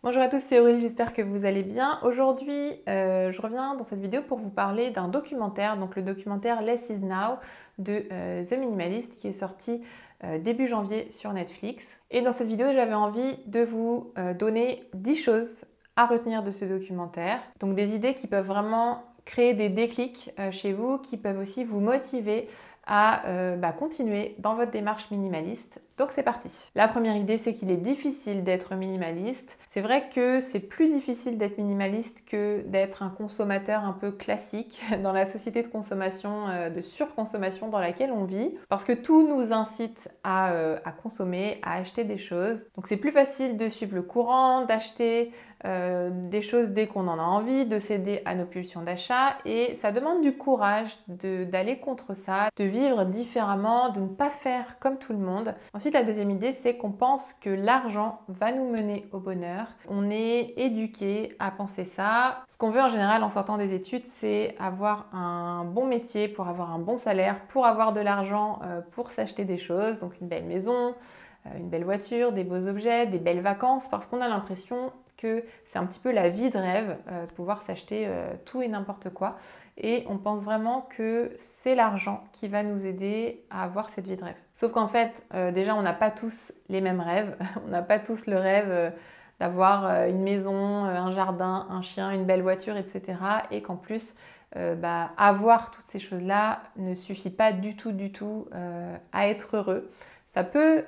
Bonjour à tous, c'est Aurélie, j'espère que vous allez bien. Aujourd'hui, je reviens dans cette vidéo pour vous parler d'un documentaire, donc le documentaire Less is Now de The Minimalist qui est sorti début janvier sur Netflix. Et dans cette vidéo, j'avais envie de vous donner 10 choses à retenir de ce documentaire. Donc des idées qui peuvent vraiment créer des déclics chez vous, qui peuvent aussi vous motiver à continuer dans votre démarche minimaliste. Donc c'est parti. La première idée, c'est qu'il est difficile d'être minimaliste. C'est vrai que c'est plus difficile d'être minimaliste que d'être un consommateur un peu classique dans la société de consommation, de surconsommation dans laquelle on vit, parce que tout nous incite à consommer, à acheter des choses. Donc c'est plus facile de suivre le courant, d'acheter des choses dès qu'on en a envie, de céder à nos pulsions d'achat, et ça demande du courage d'aller contre ça, de vivre différemment, de ne pas faire comme tout le monde. Ensuite, la deuxième idée, c'est qu'on pense que l'argent va nous mener au bonheur. On est éduqué à penser ça. Ce qu'on veut en général en sortant des études, c'est avoir un bon métier pour avoir un bon salaire, pour avoir de l'argent pour s'acheter des choses, donc une belle maison, une belle voiture, des beaux objets, des belles vacances, parce qu'on a l'impression que c'est un petit peu la vie de rêve, pouvoir s'acheter tout et n'importe quoi. Et on pense vraiment que c'est l'argent qui va nous aider à avoir cette vie de rêve. Sauf qu'en fait, déjà, on n'a pas tous les mêmes rêves. On n'a pas tous le rêve d'avoir une maison, un jardin, un chien, une belle voiture, etc. Et qu'en plus, avoir toutes ces choses-là ne suffit pas du tout à être heureux. Ça peut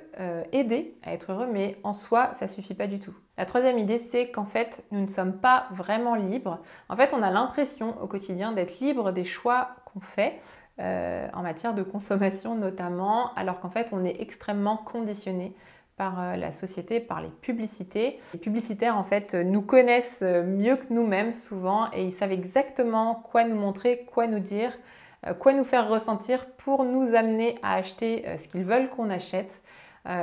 aider à être heureux, mais en soi, ça ne suffit pas du tout. La troisième idée, c'est qu'en fait, nous ne sommes pas vraiment libres. En fait, on a l'impression au quotidien d'être libre des choix qu'on fait, en matière de consommation notamment, alors qu'en fait, on est extrêmement conditionné par la société, par les publicités. Les publicitaires, en fait, nous connaissent mieux que nous-mêmes souvent et ils savent exactement quoi nous montrer, quoi nous dire, quoi nous faire ressentir pour nous amener à acheter ce qu'ils veulent qu'on achète.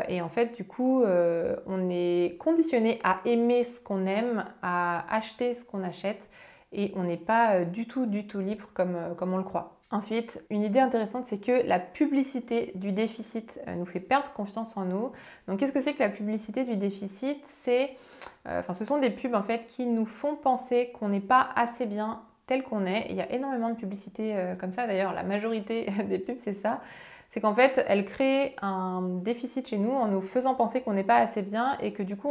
Et en fait, du coup, on est conditionné à aimer ce qu'on aime, à acheter ce qu'on achète, et on n'est pas du tout libre comme on le croit. Ensuite, une idée intéressante, c'est que la publicité du déficit nous fait perdre confiance en nous. Donc, qu'est-ce que c'est que la publicité du déficit? Ce sont des pubs en fait qui nous font penser qu'on n'est pas assez bien tel qu'on est. Et il y a énormément de publicités comme ça. D'ailleurs, la majorité des pubs, c'est ça. C'est qu'en fait, elles créent un déficit chez nous en nous faisant penser qu'on n'est pas assez bien et que du coup,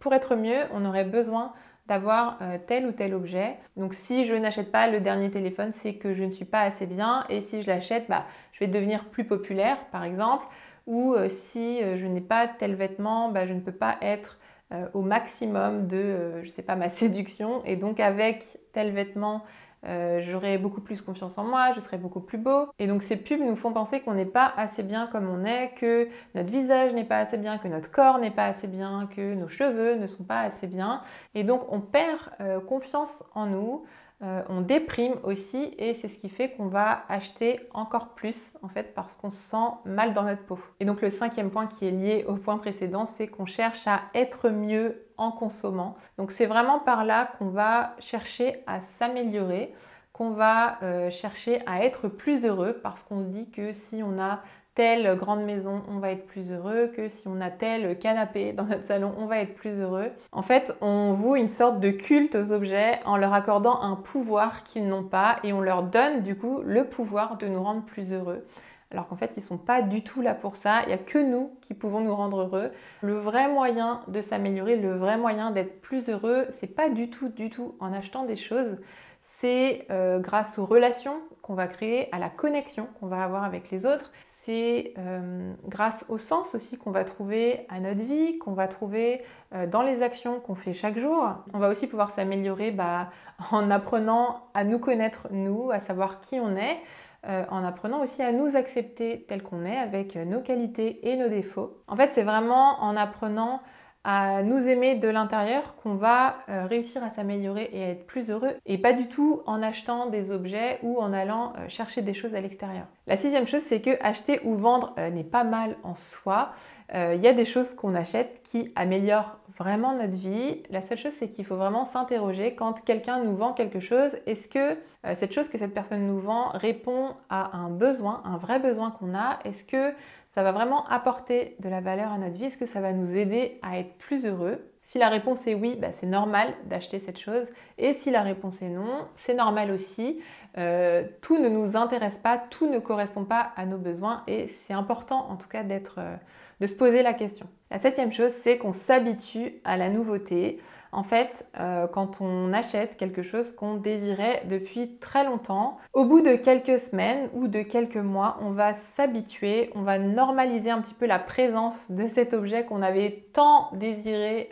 pour être mieux, on aurait besoin d'avoir tel ou tel objet. Donc si je n'achète pas le dernier téléphone, c'est que je ne suis pas assez bien, et si je l'achète, je vais devenir plus populaire par exemple, ou si je n'ai pas tel vêtement, je ne peux pas être au maximum de, je sais pas, ma séduction, et donc avec tel vêtement, j'aurai beaucoup plus confiance en moi, je serai beaucoup plus beau. Et donc ces pubs nous font penser qu'on n'est pas assez bien comme on est, que notre visage n'est pas assez bien, que notre corps n'est pas assez bien, que nos cheveux ne sont pas assez bien. Et donc on perd confiance en nous, on déprime aussi, et c'est ce qui fait qu'on va acheter encore plus en fait parce qu'on se sent mal dans notre peau. Et donc le cinquième point qui est lié au point précédent, c'est qu'on cherche à être mieux en consommant. Donc c'est vraiment par là qu'on va chercher à s'améliorer, qu'on va chercher à être plus heureux, parce qu'on se dit que si on a telle grande maison, on va être plus heureux, que si on a tel canapé dans notre salon, on va être plus heureux. En fait, on voue une sorte de culte aux objets en leur accordant un pouvoir qu'ils n'ont pas, et on leur donne du coup le pouvoir de nous rendre plus heureux. Alors qu'en fait, ils ne sont pas du tout là pour ça. Il n'y a que nous qui pouvons nous rendre heureux. Le vrai moyen de s'améliorer, le vrai moyen d'être plus heureux, c'est pas du tout en achetant des choses. C'est grâce aux relations qu'on va créer, à la connexion qu'on va avoir avec les autres. C'est grâce au sens aussi qu'on va trouver à notre vie, qu'on va trouver dans les actions qu'on fait chaque jour. On va aussi pouvoir s'améliorer en apprenant à nous connaître, nous, à savoir qui on est, en apprenant aussi à nous accepter tel qu'on est, avec nos qualités et nos défauts. En fait, c'est vraiment en apprenant à nous aimer de l'intérieur qu'on va réussir à s'améliorer et à être plus heureux, et pas du tout en achetant des objets ou en allant chercher des choses à l'extérieur. La sixième chose, c'est que acheter ou vendre n'est pas mal en soi. Il y a des choses qu'on achète qui améliorent vraiment notre vie. La seule chose, c'est qu'il faut vraiment s'interroger quand quelqu'un nous vend quelque chose. Est-ce que cette chose que cette personne nous vend répond à un besoin, un vrai besoin qu'on a? Est-ce que ça va vraiment apporter de la valeur à notre vie? Est-ce que ça va nous aider à être plus heureux? Si la réponse est oui, c'est normal d'acheter cette chose. Et si la réponse est non, c'est normal aussi. Tout ne nous intéresse pas, tout ne correspond pas à nos besoins et c'est important en tout cas de se poser la question. La 7e chose, c'est qu'on s'habitue à la nouveauté. En fait, quand on achète quelque chose qu'on désirait depuis très longtemps, au bout de quelques semaines ou de quelques mois, on va s'habituer, on va normaliser un petit peu la présence de cet objet qu'on avait tant désiré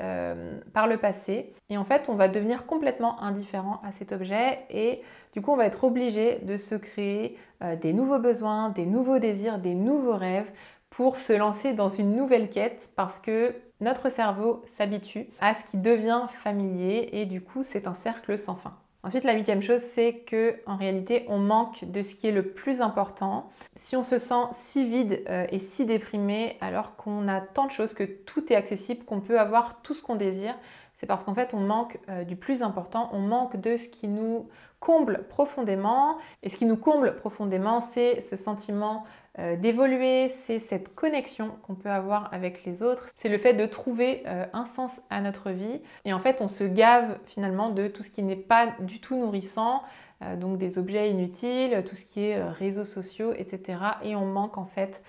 par le passé. Et en fait, on va devenir complètement indifférent à cet objet et du coup, on va être obligé de se créer des nouveaux besoins, des nouveaux désirs, des nouveaux rêves pour se lancer dans une nouvelle quête parce que notre cerveau s'habitue à ce qui devient familier et du coup, c'est un cercle sans fin. Ensuite, la 8e chose, c'est que en réalité, on manque de ce qui est le plus important. Si on se sent si vide et si déprimé alors qu'on a tant de choses, que tout est accessible, qu'on peut avoir tout ce qu'on désire, c'est parce qu'en fait, on manque du plus important, on manque de ce qui nous comble profondément. Et ce qui nous comble profondément, c'est ce sentiment d'évoluer, c'est cette connexion qu'on peut avoir avec les autres, c'est le fait de trouver un sens à notre vie. Et en fait, on se gave finalement de tout ce qui n'est pas du tout nourrissant, donc des objets inutiles, tout ce qui est réseaux sociaux, etc. Et on manque en fait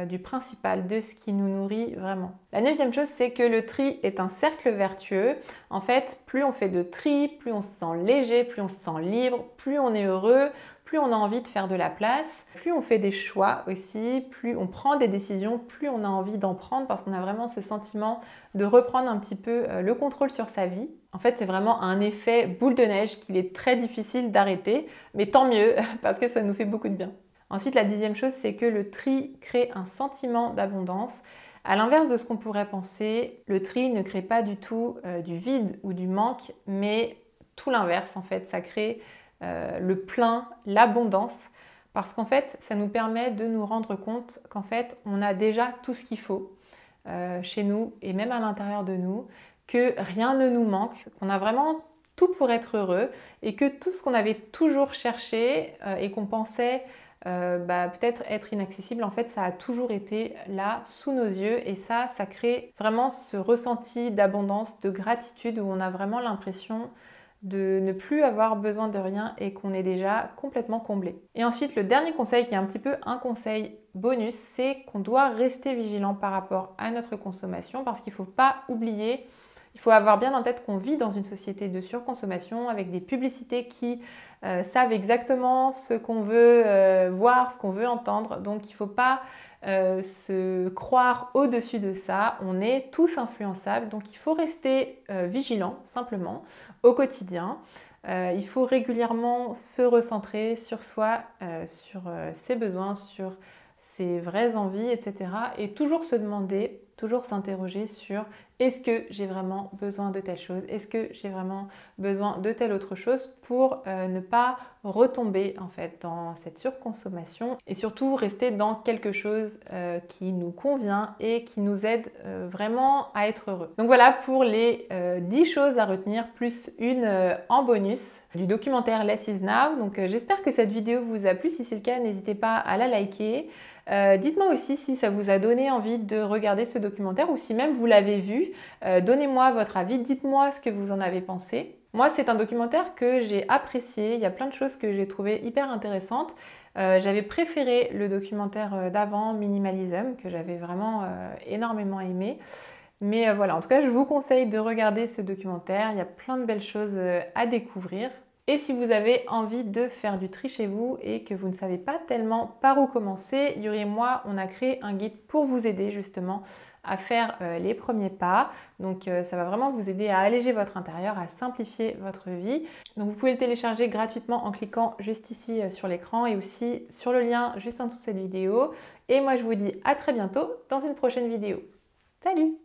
du principal, de ce qui nous nourrit vraiment. La 9e chose, c'est que le tri est un cercle vertueux. En fait, plus on fait de tri, plus on se sent léger, plus on se sent libre, plus on est heureux, plus on a envie de faire de la place, plus on fait des choix aussi, plus on prend des décisions, plus on a envie d'en prendre parce qu'on a vraiment ce sentiment de reprendre un petit peu le contrôle sur sa vie. En fait, c'est vraiment un effet boule de neige qu'il est très difficile d'arrêter, mais tant mieux parce que ça nous fait beaucoup de bien. Ensuite, la 10e chose, c'est que le tri crée un sentiment d'abondance. À l'inverse de ce qu'on pourrait penser, le tri ne crée pas du tout du vide ou du manque, mais tout l'inverse en fait, ça crée le plein, l'abondance, parce qu'en fait, ça nous permet de nous rendre compte qu'en fait, on a déjà tout ce qu'il faut chez nous et même à l'intérieur de nous, que rien ne nous manque, qu'on a vraiment tout pour être heureux et que tout ce qu'on avait toujours cherché et qu'on pensait peut-être être inaccessible, en fait ça a toujours été là sous nos yeux et ça crée vraiment ce ressenti d'abondance, de gratitude où on a vraiment l'impression de ne plus avoir besoin de rien et qu'on est déjà complètement comblé. Et ensuite, le dernier conseil qui est un petit peu un conseil bonus, c'est qu'on doit rester vigilant par rapport à notre consommation parce qu'il ne faut pas oublier, il faut avoir bien en tête qu'on vit dans une société de surconsommation avec des publicités qui savent exactement ce qu'on veut voir, ce qu'on veut entendre. Donc il ne faut pas se croire au-dessus de ça. On est tous influençables, donc il faut rester vigilant simplement au quotidien. Il faut régulièrement se recentrer sur soi, sur ses besoins, sur ses vraies envies, etc. Et toujours se demander, toujours s'interroger sur est-ce que j'ai vraiment besoin de telle chose? Est-ce que j'ai vraiment besoin de telle autre chose pour ne pas retomber en fait dans cette surconsommation et surtout rester dans quelque chose qui nous convient et qui nous aide vraiment à être heureux. Donc voilà pour les 10 choses à retenir plus une en bonus du documentaire Less is Now. Donc j'espère que cette vidéo vous a plu. Si c'est le cas, n'hésitez pas à la liker. Dites-moi aussi si ça vous a donné envie de regarder ce documentaire ou si même vous l'avez vu. Donnez-moi votre avis, dites-moi ce que vous en avez pensé. Moi, c'est un documentaire que j'ai apprécié. Il y a plein de choses que j'ai trouvées hyper intéressantes. J'avais préféré le documentaire d'avant, Minimalism, que j'avais vraiment énormément aimé. Mais voilà, en tout cas, je vous conseille de regarder ce documentaire. Il y a plein de belles choses à découvrir. Et si vous avez envie de faire du tri chez vous et que vous ne savez pas tellement par où commencer, Yuri et moi, on a créé un guide pour vous aider justement à faire les premiers pas. Donc ça va vraiment vous aider à alléger votre intérieur, à simplifier votre vie. Donc vous pouvez le télécharger gratuitement en cliquant juste ici sur l'écran et aussi sur le lien juste en dessous de cette vidéo. Et moi je vous dis à très bientôt dans une prochaine vidéo. Salut!